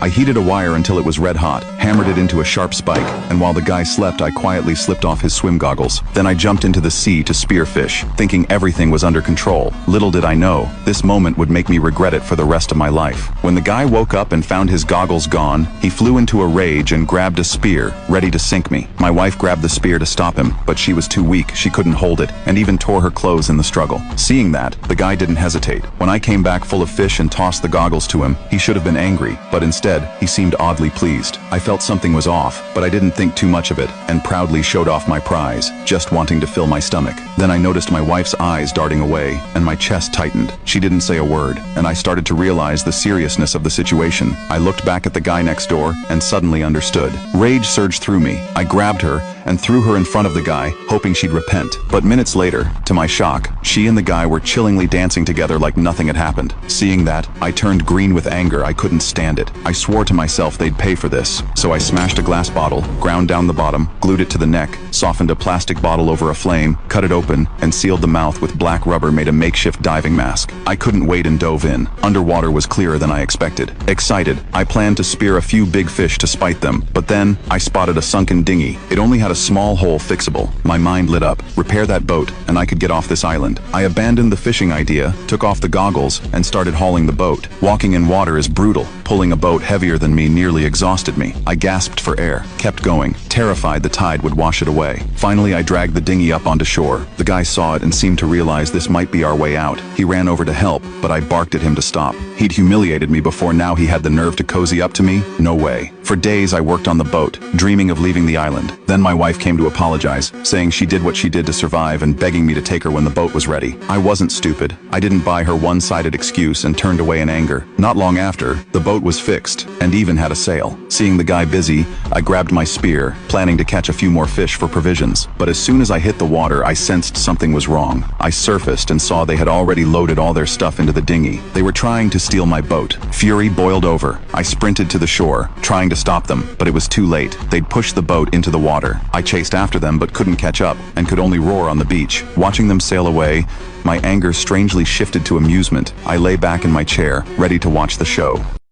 I heated a wire until it was red hot, hammered it into a sharp spike, and while the guy slept, I quietly slipped off his swim goggles. Then I jumped into the sea to spear fish, thinking everything was under control. Little did I know, this moment would make me regret it for the rest of my life. When the guy woke up and found his goggles gone, he flew into a rage and grabbed a spear, ready to sink me. My wife grabbed the spear to stop him, but she was too weak, she couldn't hold it, and even tore her clothes in the struggle. Seeing that, the guy didn't hesitate. When I came back full of fish and tossed the goggles to him, he should have been angry, but instead, he seemed oddly pleased. I felt something was off, but I didn't think too much of it, and proudly showed off my prize, just wanting to fill my stomach. Then I noticed my wife's eyes darting away, and my chest tightened. She didn't say a word, and I started to realize the seriousness of the situation. I looked back at the guy next door, and suddenly understood. Rage surged through me. I grabbed her, and threw her in front of the guy, hoping she'd repent. But minutes later, to my shock, she and the guy were chillingly dancing together like nothing had happened. Seeing that, I turned green with anger. I couldn't stand it. I swore to myself they'd pay for this. So I smashed a glass bottle, ground down the bottom, glued it to the neck, softened a plastic bottle over a flame, cut it open, and sealed the mouth with black rubber made a makeshift diving mask. I couldn't wait and dove in. Underwater was clearer than I expected. Excited, I planned to spear a few big fish to spite them, but then I spotted a sunken dinghy. It only had a small hole fixable. My mind lit up. Repair that boat, and I could get off this island. I abandoned the fishing idea, took off the goggles, and started hauling the boat. Walking in water is brutal. Pulling a boat heavier than me nearly exhausted me. I gasped for air, kept going, terrified the tide would wash it away. Finally, I dragged the dinghy up onto shore. The guy saw it and seemed to realize this might be our way out. He ran over to help, but I barked at him to stop. He'd humiliated me before, now he had the nerve to cozy up to me? No way. For days I worked on the boat, dreaming of leaving the island. Then my wife came to apologize, saying she did what she did to survive and begging me to take her when the boat was ready. I wasn't stupid. I didn't buy her one-sided excuse and turned away in anger. Not long after, the boat was fixed and even had a sail. Seeing the guy busy, I grabbed my spear, planning to catch a few more fish for provisions. But as soon as I hit the water, I sensed something was wrong. I surfaced and saw they had already loaded all their stuff into the dinghy. They were trying to steal my boat. Fury boiled over. I sprinted to the shore, trying to stop them, but it was too late. They'd pushed the boat into the water. I chased after them but couldn't catch up, and could only roar on the beach. Watching them sail away, my anger strangely shifted to amusement. I lay back in my chair, ready to watch the show.